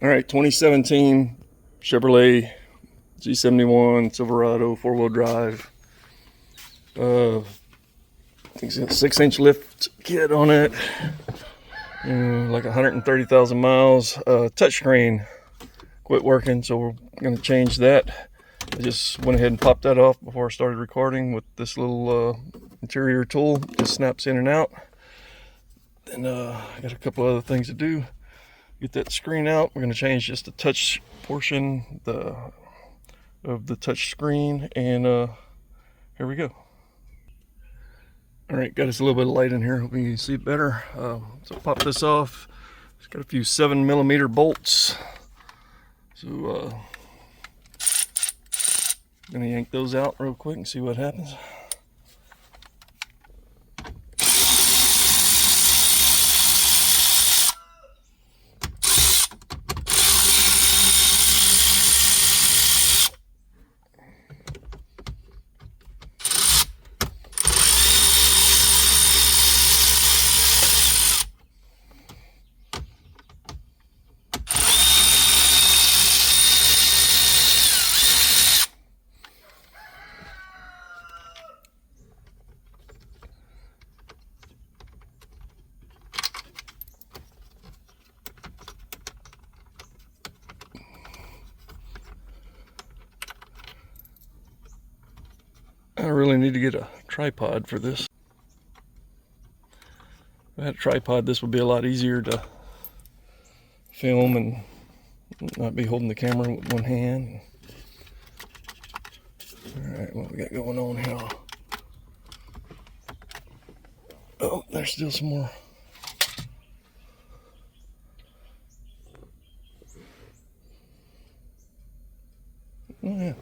All right, 2017 Chevrolet G71 Silverado 4-wheel drive. I think it's got a 6-inch lift kit on it. Like 130,000 miles. Touchscreen quit working, so we're going to change that. I just went ahead and popped that off before I started recording with this little interior tool. Just snaps in and out. Then I got a couple other things to do. Get that screen out. We're going to change just the touch portion of the touch screen, and here we go. All right, got us a little bit of light in here. Hope you can see it better. So pop this off. It's got a few 7mm bolts. So I'm gonna yank those out real quick and see what happens. I really need to get a tripod for this. If I had a tripod, this would be a lot easier to film and not be holding the camera with one hand. Alright, what we got going on here? Oh, there's still some more. Oh yeah.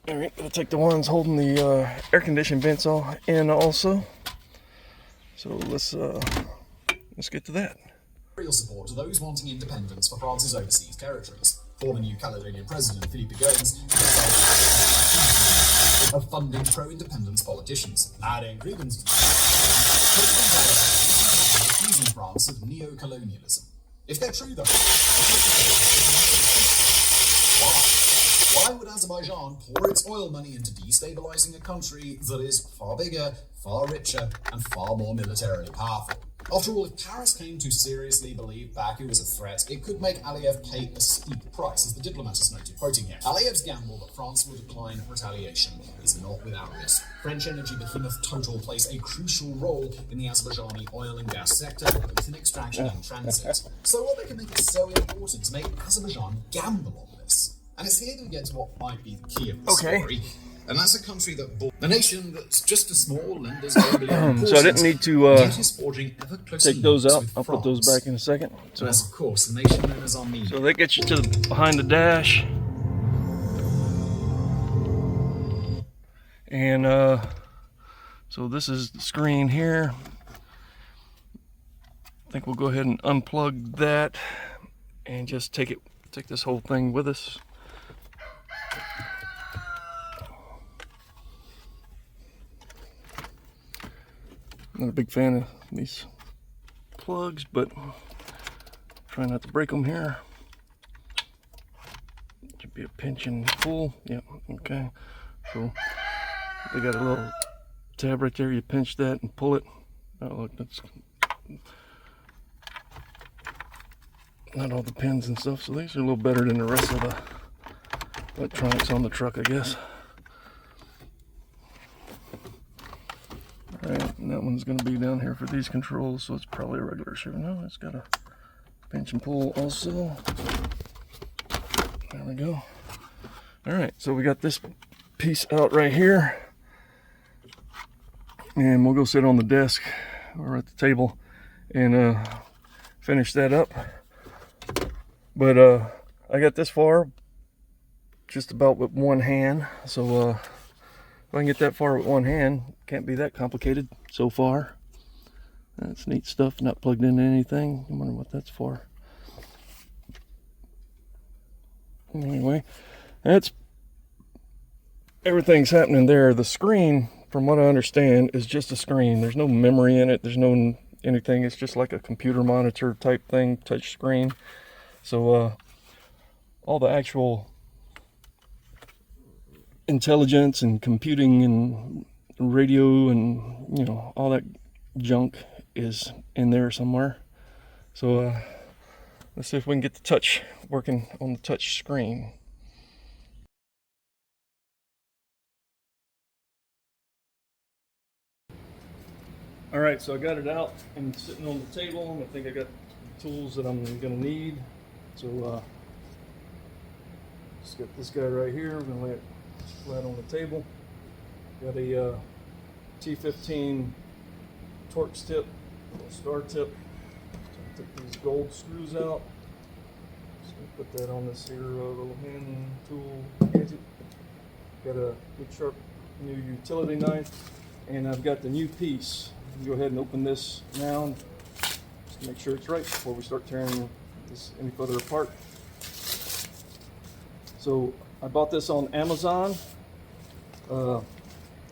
Alright, I'll take the ones holding the air conditioning vents in also. So let's get to that. Real support to those wanting independence for France's overseas territories. Former New Caledonian President Philippe Goins of funding pro-independence politicians, adding grievances accusing France of neo-colonialism. If they're true though, why would Azerbaijan pour its oil money into destabilizing a country that is far bigger, far richer, and far more militarily powerful? After all, if Paris came to seriously believe Baku was a threat, it could make Aliyev pay a steep price, as the diplomat has noted, quoting him. Aliyev's gamble that France will decline retaliation is not without risk. French energy behemoth Total plays a crucial role in the Azerbaijani oil and gas sector, both in extraction and transit. So what they can make it so important to make Azerbaijan gamble on this? And it's here that we get to what might be the key of the story. And that's a country that bought a nation that's just as small and as globally so I didn't need to take those out. I'll France. put those back in a second. So that's of course a nation known as Armenia. So that gets you to behind the dash. And so this is the screen here. I think we'll go ahead and unplug that and just take this whole thing with us. Not a big fan of these plugs, but try not to break them here. Should be a pinch and pull. Yep, okay. So they got a little tab right there. You pinch that and pull it. Oh, look, that's not all the pins and stuff. So these are a little better than the rest of the electronics on the truck, I guess. Alright, and that one's going to be down here for these controls, so it's probably a regular Chevy. No, it's got a pinch and pull also. There we go. Alright, so we got this piece out right here. And we'll go sit on the desk or at the table and finish that up. But I got this far just about with one hand, so if I can get that far with one hand, can't be that complicated so far. That's neat stuff, not plugged into anything. I wonder what that's for. Anyway, that's everything's happening there. The screen, from what I understand, is just a screen. There's no memory in it. There's no anything. It's just like a computer monitor type thing, touch screen. So all the actual intelligence and computing and radio and, you know, all that junk is in there somewhere. So let's see if we can get the touch working on the touch screen. All right, so I got it out and sitting on the table, and I think I got the tools that I'm gonna need. So just got this guy right here. I'm gonna lay it flat on the table. Got a T15 Torx tip, star tip. So I took these gold screws out. Just gonna put that on this here little hand tool gadget. Got a good sharp new utility knife, and I've got the new piece. Go ahead and open this now just to make sure it's right before we start tearing this any further apart. So I bought this on Amazon,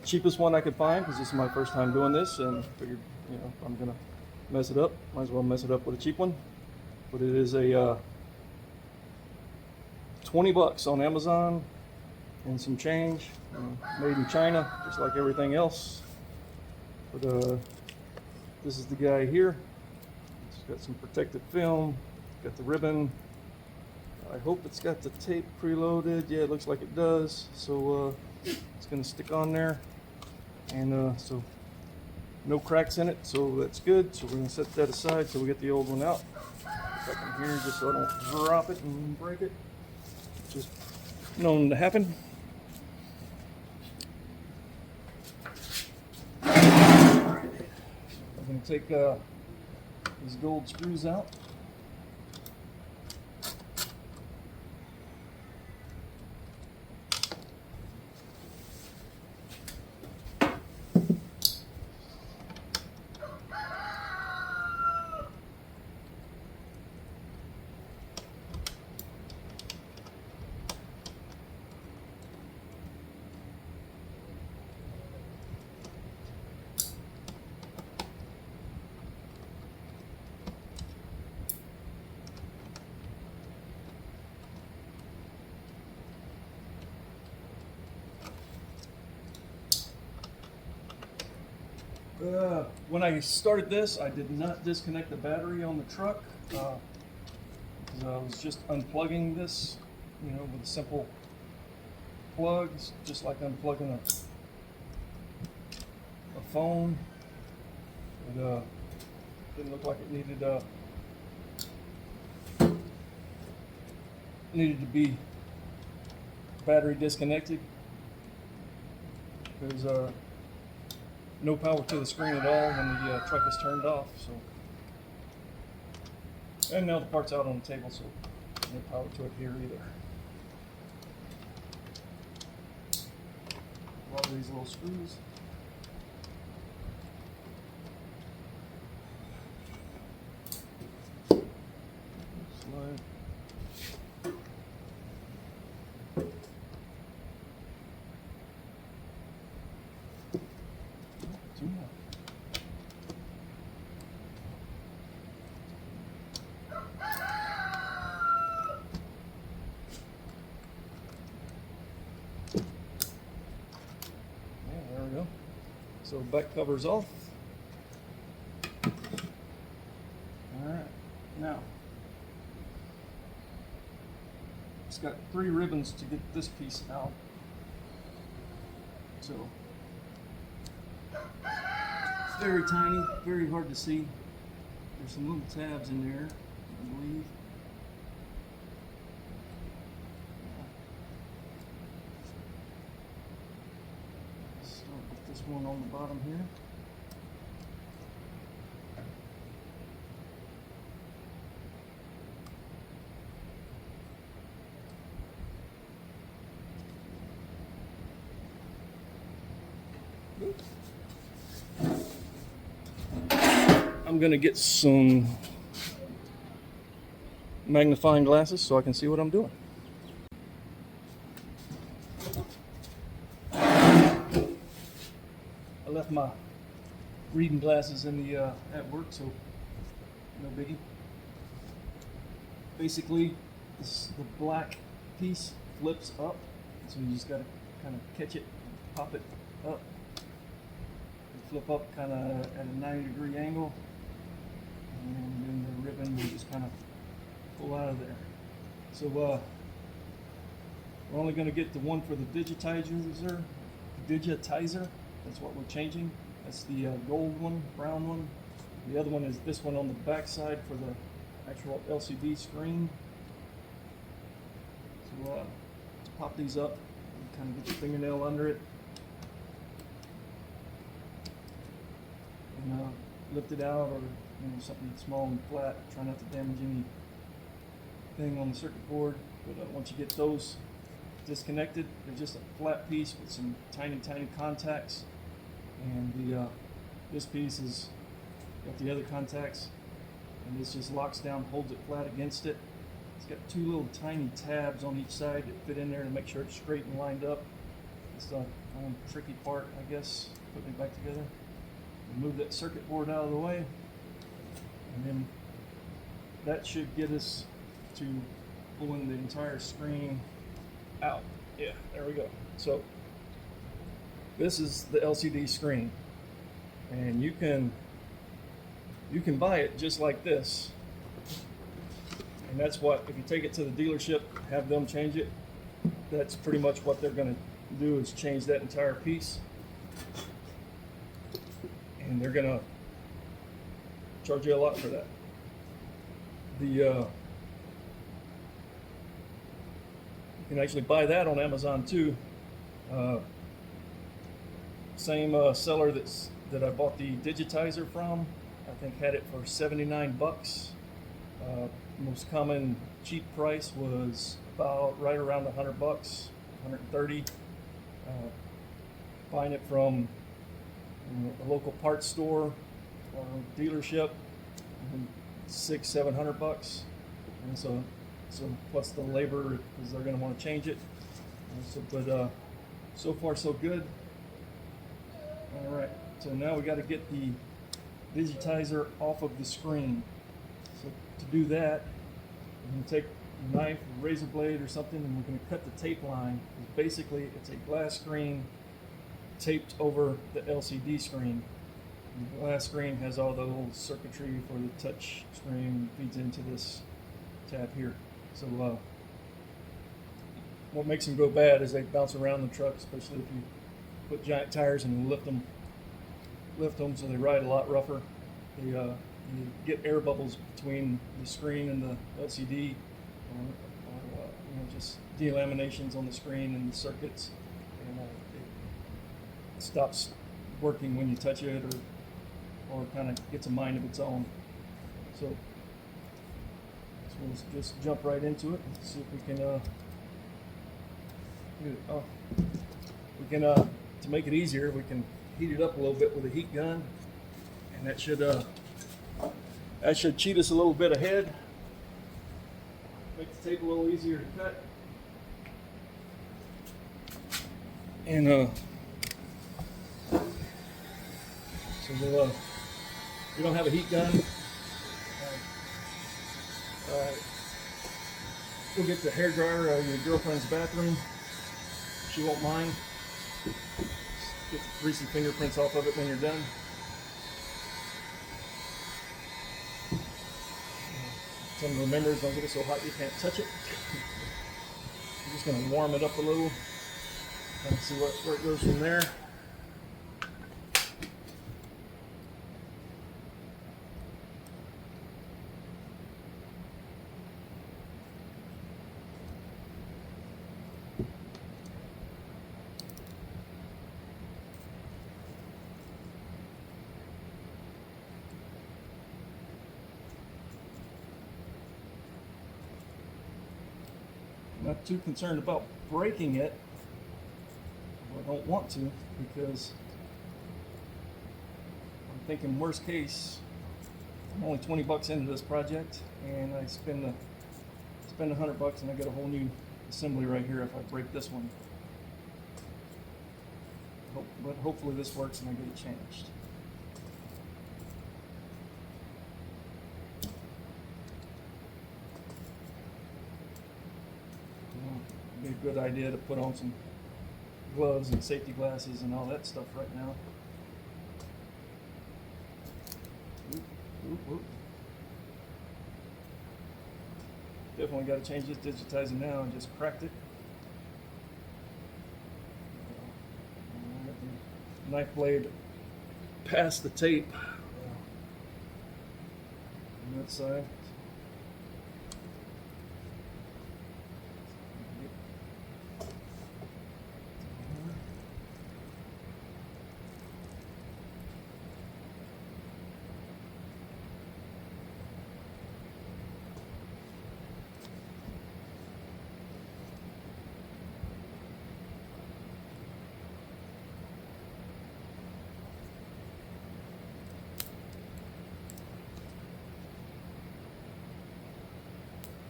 cheapest one I could find because this is my first time doing this, and figured, you know, if I'm gonna mess it up, might as well mess it up with a cheap one. But it is a 20 bucks on Amazon and some change, made in China, just like everything else. But this is the guy here. It's got some protective film, got the ribbon. I hope it's got the tape preloaded. Yeah, it looks like it does. So it's gonna stick on there, and so no cracks in it, so that's good. So we're gonna set that aside so we get the old one out. Put it back in here just so I don't drop it and break it. Just known to happen. I'm going to take these gold screws out. When I started this, I did not disconnect the battery on the truck because I was just unplugging this, you know, with simple plugs, just like unplugging a phone. It didn't look like it needed to be battery disconnected because no power to the screen at all when the truck is turned off. So, and now the part's out on the table, so no power to it here either. A lot of these little screws. Slide. So back cover's off. All right, now it's got 3 ribbons to get this piece out. So it's very tiny, very hard to see. There's some little tabs in there, I believe. One on the bottom here. I'm going to get some magnifying glasses so I can see what I'm doing. I left my reading glasses in the at work, so no biggie. Basically, the black piece flips up, so you just gotta kind of catch it, pop it up, and flip up kind of at a 90-degree angle, and then the ribbon will just kind of pull out of there. So we're only going to get the one for the digitizer. That's what we're changing. That's the gold one, brown one. The other one is this one on the back side for the actual LCD screen. So let's pop these up and kind of get your fingernail under it. And lift it out, or something small and flat. Try not to damage anything on the circuit board. But once you get those disconnected, they're just a flat piece with some tiny contacts, and this piece is got the other contacts, and this just locks down, holds it flat against it. It's got two little tiny tabs on each side that fit in there to make sure it's straight and lined up. It's the tricky part, I guess, putting it back together. Move that circuit board out of the way, and then that should get us to pulling the entire screen out. Yeah, there we go. So this is the LCD screen, and you can buy it just like this, and that's what, if you take it to the dealership, have them change it, that's pretty much what they're going to do, is change that entire piece, and they're going to charge you a lot for that. You can actually buy that on Amazon too. Same seller that I bought the digitizer from, I think had it for 79 bucks. Most common cheap price was about right around 100 bucks, 130. Buying it from a local parts store or dealership, 600-700 bucks, and so plus the labor, because they're going to want to change it. But so far so good. All right, so now we got to get the digitizer off of the screen. So to do that, we're going to take a knife, a razor blade or something, and we're going to cut the tape line. Basically, it's a glass screen taped over the LCD screen. And the glass screen has all the little circuitry for the touch screen, feeds into this tab here. So what makes them go bad is they bounce around the truck, especially if you put giant tires and lift them so they ride a lot rougher. You get air bubbles between the screen and the LCD, or just delaminations on the screen and the circuits, and it stops working when you touch it, or kind of gets a mind of its own. So we'll just jump right into it and see if we can to make it easier, we can heat it up a little bit with a heat gun, and that should cheat us a little bit ahead, make the tape a little easier to cut. And so we don't have a heat gun. We'll get the hairdryer out of your girlfriend's bathroom. She won't mind. Get the greasy fingerprints off of it when you're done. Some remembers, don't get it so hot you can't touch it. I'm just going to warm it up a little and see where it goes from there. Not too concerned about breaking it. I don't want to, because I'm thinking worst case, I'm only 20 bucks into this project, and I spend 100 bucks and I get a whole new assembly right here if I break this one. But hopefully this works and I get it changed. a good idea to put on some gloves and safety glasses and all that stuff right now. Oop, oop, oop. Definitely got to change this digitizer now. I just cracked it. The knife blade past the tape on that side.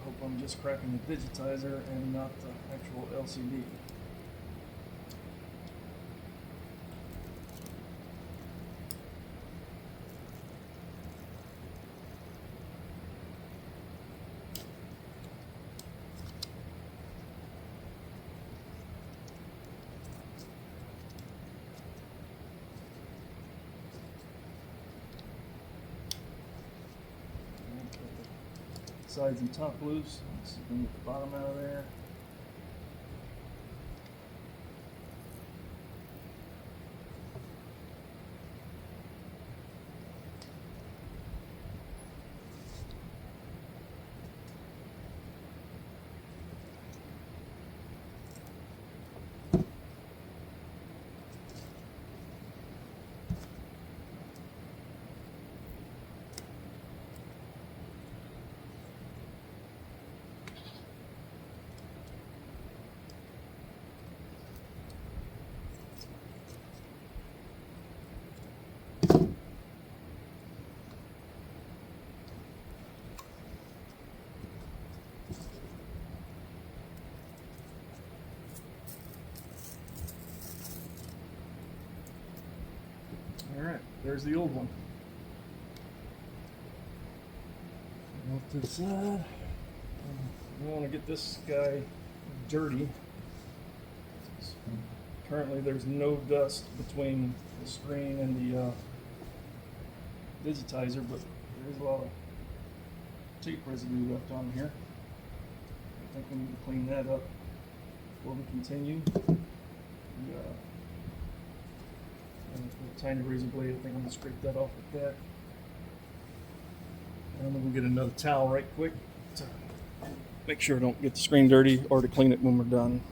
Hope I'm just cracking the digitizer and not the actual LCD. Sides and top loose. Let's bring the bottom out of there. Alright, there's the old one. Off to the side. We want to get this guy dirty. Currently there's no dust between the screen and the digitizer, but there is a lot of tape residue left on here. I think we need to clean that up before we continue. With a tiny razor blade, I think I'm going to scrape that off with that. And I'm going to get another towel right quick to make sure I don't get the screen dirty, or to clean it when we're done.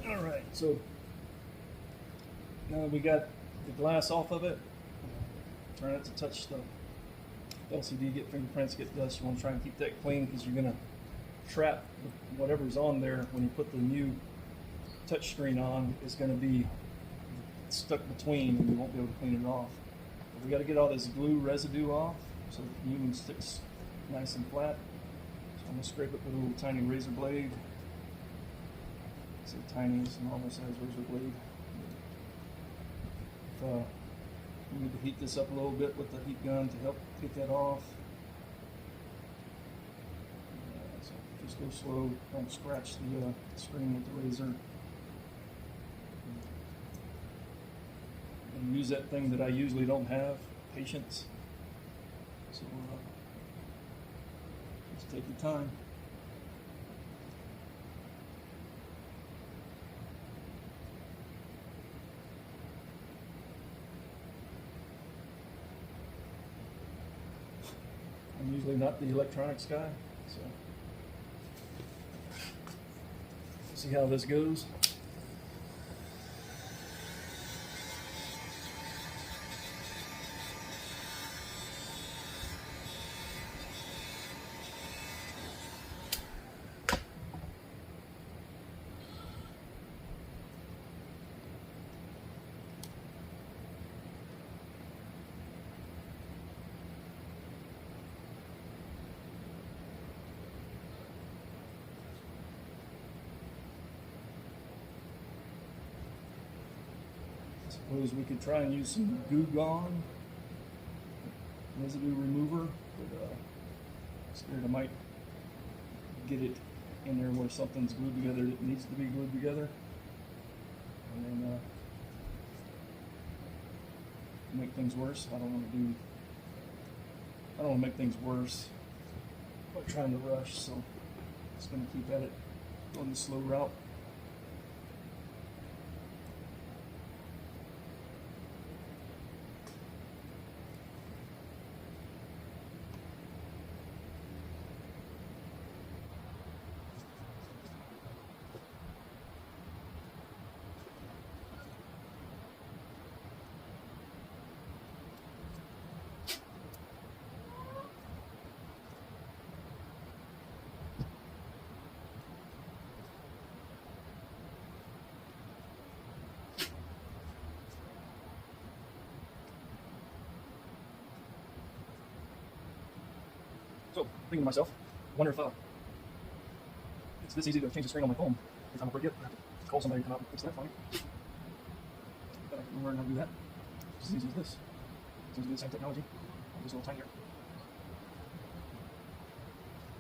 Alright, so now that we got the glass off of it, try not to touch the LCD, get fingerprints, get dust. You want to try and keep that clean, because you're going to trap whatever's on there when you put the new touch screen on. Is going to be stuck between, and you won't be able to clean it off. But we got to get all this glue residue off so that the new one sticks nice and flat. So I'm going to scrape it with a little tiny razor blade. It's the tiniest normal size razor blade. You need to heat this up a little bit with the heat gun to help get that off. So just go slow, don't scratch the screen with the razor. And use that thing that I usually don't have, patience. So just take your time. I'm usually not the electronics guy, so see how this goes. Suppose we could try and use some Goo Gone residue remover, but Scared I might get it in there where something's glued together that needs to be glued together, and then make things worse. I don't want to make things worse by trying to rush, so just gonna keep at it on the slow route. So, thinking to myself, wonder if it's this easy to change the screen on my phone. If I'm a forget, I have to call somebody to come out and fix that for me. But I can learn how to do that. Just as easy as this. Seems to be the same technology, just a little tinier.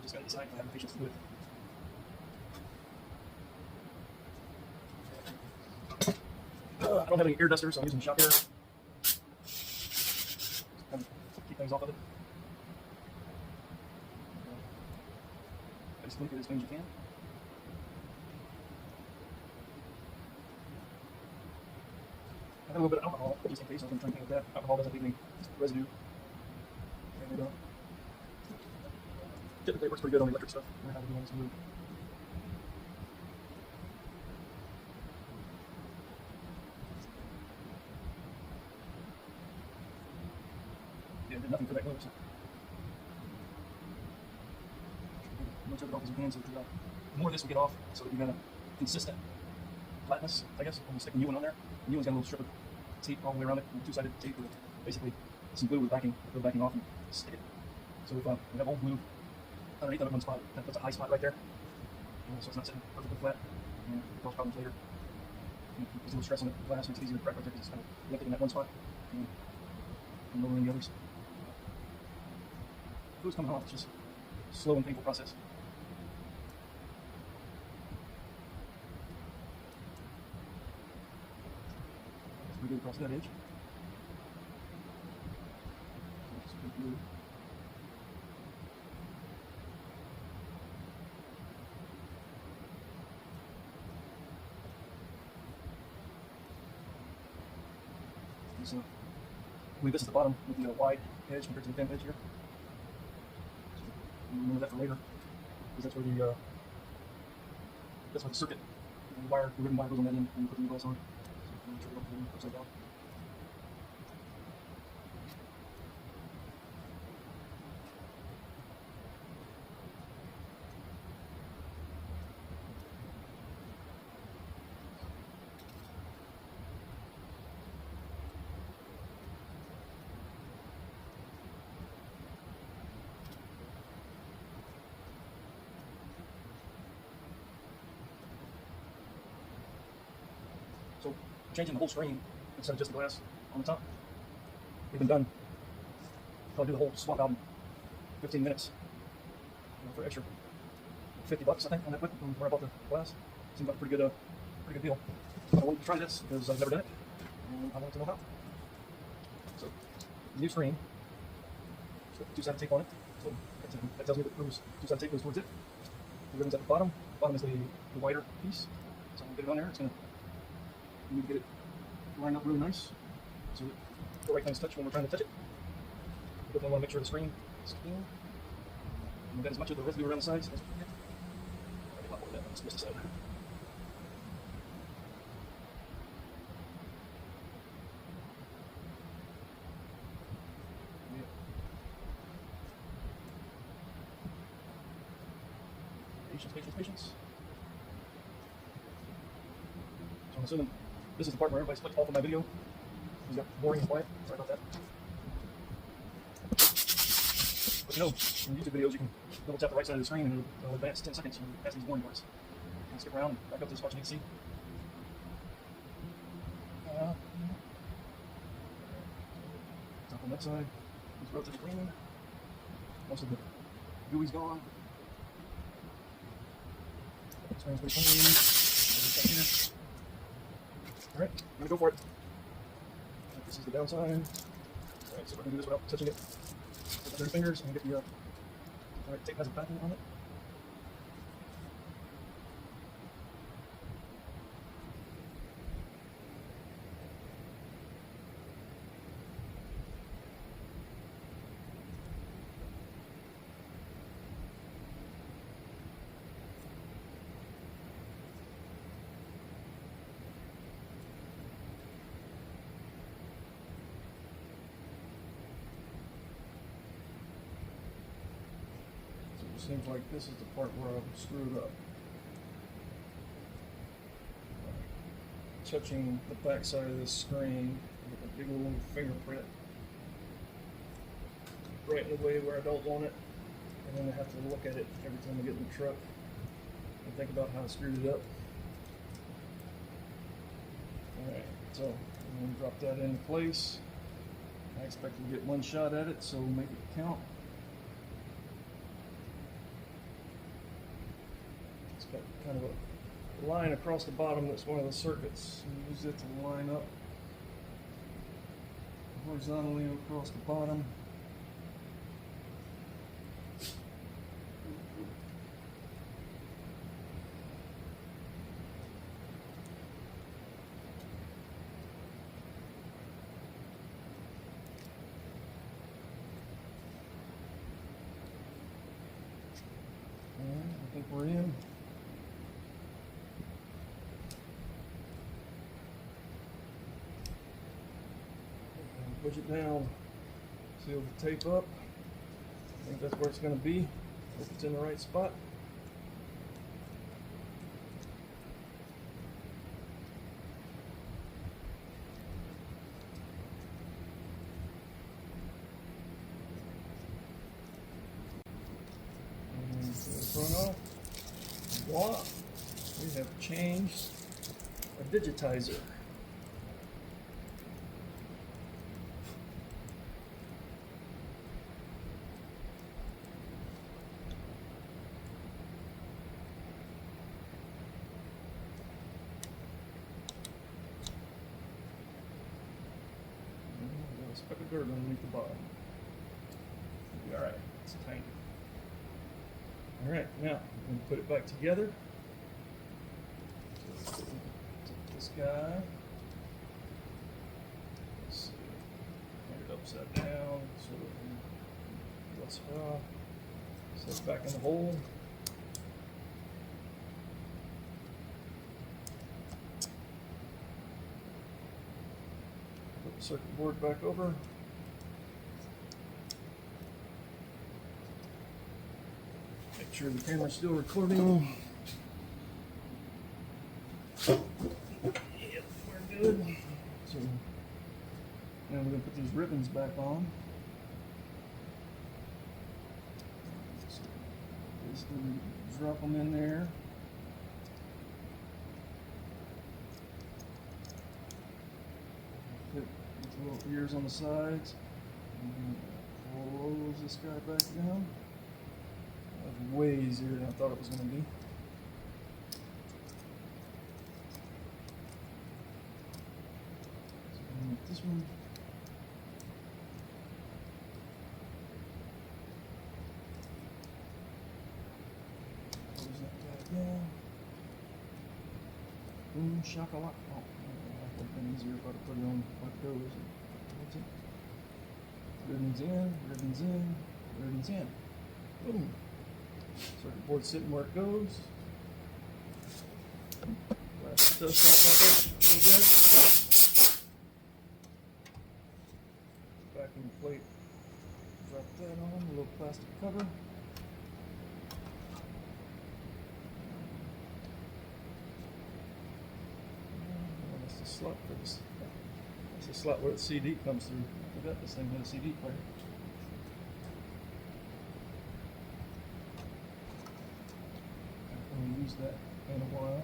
Just gotta decide if I have the patience to do it. I don't have any air duster, so I'm using shop air. Kind of keep things off of it. Just look at as things you can. I have a little bit of alcohol, just in case I was trying to think of that. Alcohol doesn't leave any residue. And typically it works pretty good on the electric stuff. I have to do on this move. Yeah, did nothing for that glue. So. Much of it off as you can, so that the more of this will get off, so that you got a consistent flatness, I guess, when you stick a new one on there. The new one's got a little strip of tape all the way around it, two-sided tape with basically some glue with backing off and stick it. So if we have old glue underneath on one spot, that puts a high spot right there, so it's not sitting perfectly flat, and it causes problems later. And there's a little stress on the glass, and it's easier to crack right there because it's kind of lifted in that one spot, and lowering the others. Glue's coming off, it's just a slow and painful process. We go across that edge. Just put glue. So, I believe this is the bottom with the wide edge compared to the thin edge here. So, remember that for later, because that's where the circuit, the ribbon wire goes on that end when you put the new glass on. So, make sure you don't put it upside down. So changing the whole screen instead of just the glass on the top. We've been done. I'll do the whole swap out in 15 minutes. For extra $50, I think, on that whip when I bought the glass. Seems like a pretty good deal. I wanted to try this because I've never done it, and I wanted to know how. So, new screen. So, two-sided tape on it. So that tells me that those two-sided tape goes towards it. The ribbon's at the bottom. Bottom is the wider piece. So I'm gonna get it on there. It's gonna. We need to get it lined up really nice so that the right things touch when we're trying to touch it. We definitely want to make sure the screen is clean. And we've got as much of the residue around the sides as we can get. I'll get a lot more of that on this side. Yeah. Patience. So I'm assuming this is the part where everybody's clicked off of my video. It's got boring and quiet. Sorry about that. But you know, in YouTube videos, you can double tap the right side of the screen and it'll advance 10 seconds past these boring parts. You can skip around and back up to the spot you need to see. Top on that side. It's relatively clean. Most of the Gooey's gone. Springs pretty clean. Alright, I'm gonna go for it. This is the downside. Alright, so we're gonna do this without touching it with 30 fingers and get the alright, tape has a backing on it. Seems like this is the part where I've screwed up. Touching the back side of this screen with a big little fingerprint right in the way where I don't want it, and then I have to look at it every time I get in the truck and think about how I screwed it up. Alright, so I'm going to drop that into place. I expect to get one shot at it, so make it count. Got kind of a line across the bottom that's one of the circuits. You use it to line up horizontally across the bottom. And I think we're in. Push it down, seal the tape up. I think that's where it's going to be. Hope it's in the right spot. And so front off. Voila! We have changed a digitizer. Speck of dirt underneath the bottom. It'll be alright, it's tiny. Alright, now I'm going to put it back together. So take this guy. Let's see. Turn it upside down so that we dust it off. Set it back in the hole. Put the circuit board back over. Make sure the camera's still recording. Yep, we're good. So now we're going to put these ribbons back on. So basically drop them in there. Put the little ears on the sides. And close this guy back down. That was way easier than I thought it was going to be. So I'm going to make this one. Close that guy down. Boom, shakalaka. Oh, that would have been easier if I'd have put it on like those. Ribbons in, ribbons in, ribbons in. Boom. Circuit board sitting where it goes. Plastic dust on top of it a little bit. Vacuum plate. Drop that on, a little plastic cover. That's the slot for this. That's the slot where the CD comes through. I forgot this thing had a CD player. I haven't used that in a while.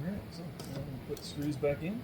Alright, so now I'm going to put the screws back in.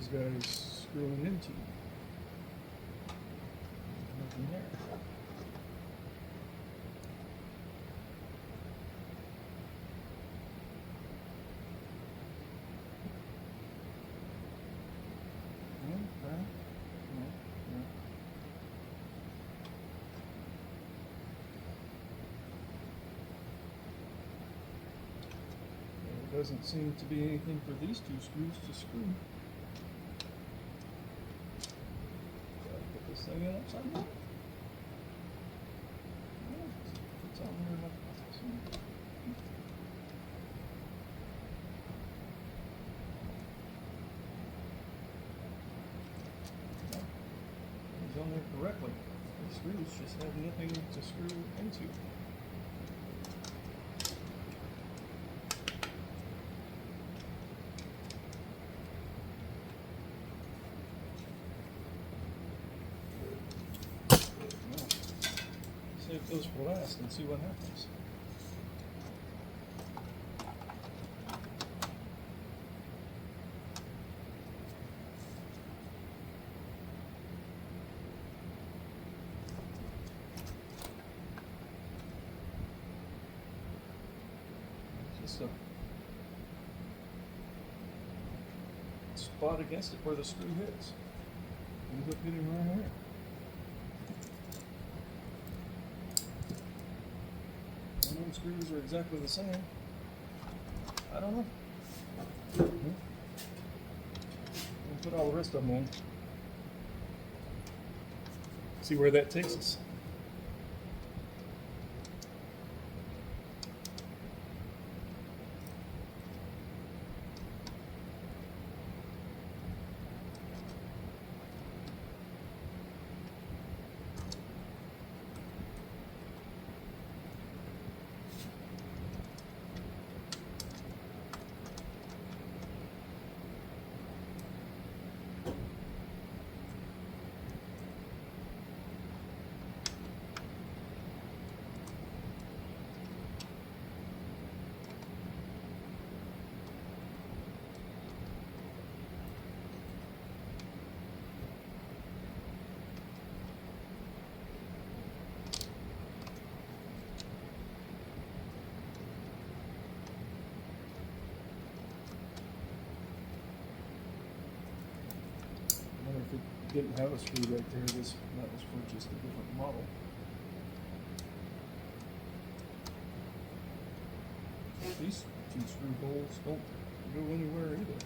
these guys screwing into? Nothing there. Okay. No. There doesn't seem to be anything for these two screws to screw. Gotta put this thing in upside down. It's on there like this. It's on there correctly. The screws just have nothing to screw into. Save those for last and see what happens. Just a spot against it where the screw hits. Ends up hitting right here. Them screws are exactly the same. I don't know. We'll put all the rest of them in. See where that takes us. If it didn't have a screw right there, that was for just a different model. These two screw holes don't go anywhere either.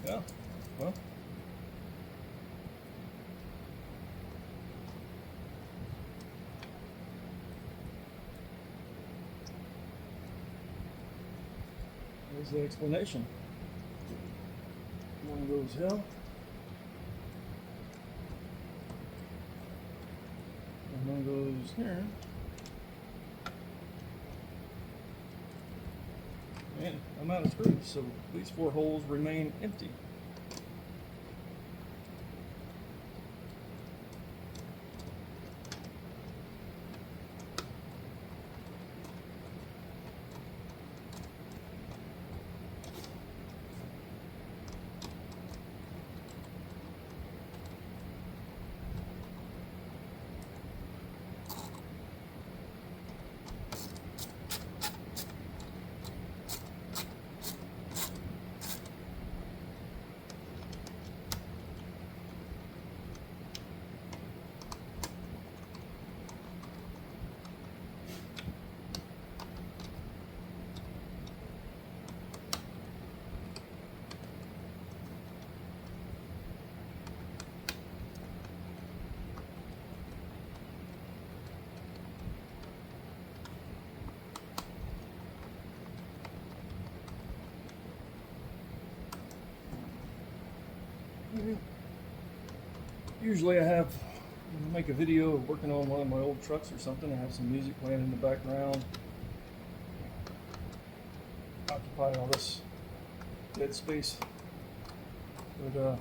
Yeah, well. There's the explanation. One goes here. And one goes here. And I'm out of screws, so these 4 holes remain empty. Usually I make a video of working on one of my old trucks or something. I have some music playing in the background. Occupy all this dead space. But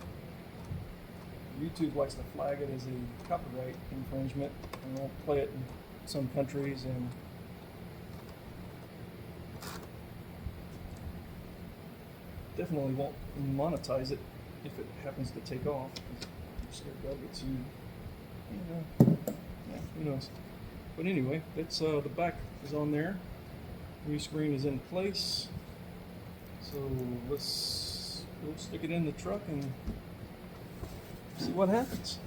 YouTube likes to flag it as a copyright infringement and won't play it in some countries, and definitely won't monetize it if it happens to take off. I'm scared that gets you. Yeah, who knows? But anyway, that's the back is on there. New screen is in place. So let's go stick it in the truck and see what happens.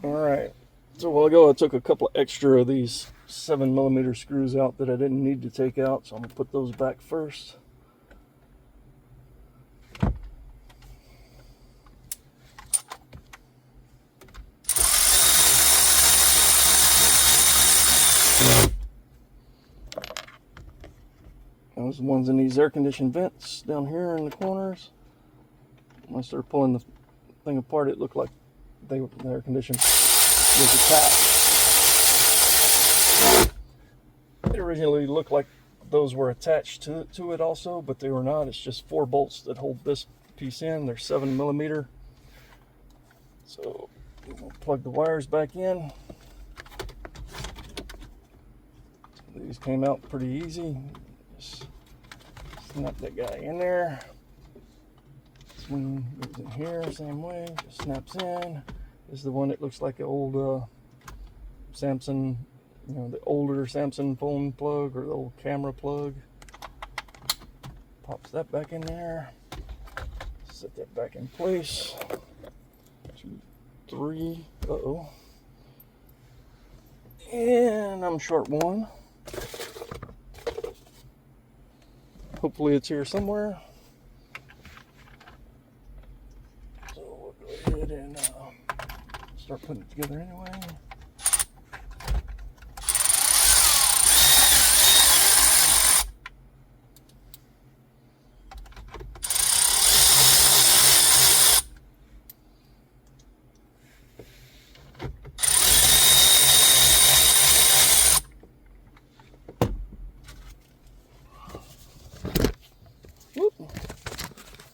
All right. So a while ago, I took a couple extra of these 7mm screws out that I didn't need to take out, so I'm gonna put those back first. Those the ones in these air conditioned vents down here in the corners. When I started pulling the thing apart, it looked like the air conditioner was attached. It originally looked like those were attached to it also, but they were not. It's just 4 bolts that hold this piece in. They're 7mm. So we'll plug the wires back in. These came out pretty easy. Just snap that guy in there. This one goes in here, same way. Just snaps in. This is the one that looks like an old Samsung, the older Samsung phone plug or the old camera plug. Pops that back in there. Set that back in place. 2, 3. Uh-oh. And I'm short one. Hopefully it's here somewhere. So we'll go ahead and start putting it together anyway.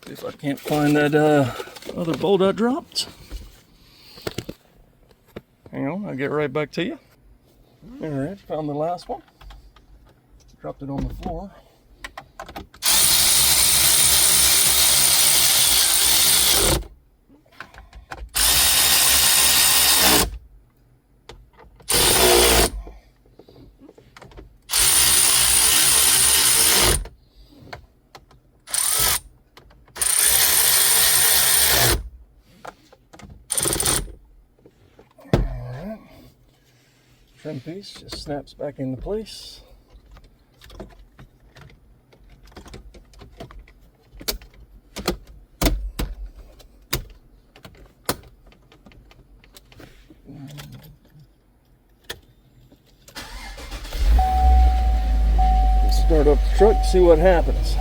See if I can't find that other bolt I dropped. Hang on, I'll get right back to you. Alright, found the last one. Dropped it on the floor. Trim piece just snaps back into place. Start up the truck, see what happens.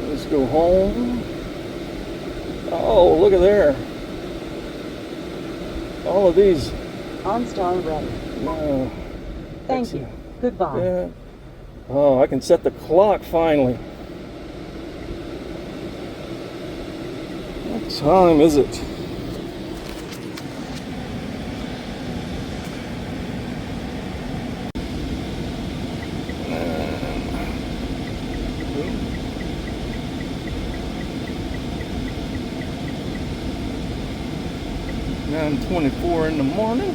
Let's go home. Oh, look at there. All of these. OnStar ready. Thank you. Goodbye. Yeah. Oh, I can set the clock finally. What time is it? Nine 24 in the morning.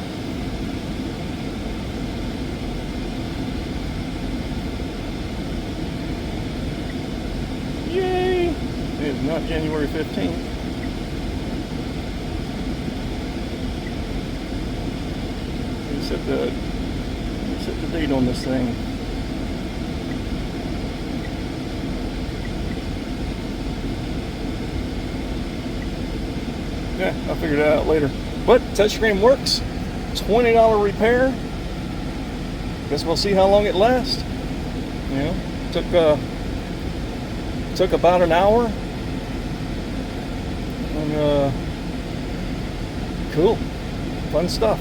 Yay! It's not January 15th. Set the date on this thing. Yeah, I'll figure it out later. But touchscreen works. $20 repair. guess we'll see how long it lasts. You know, took about an hour. And cool, fun stuff.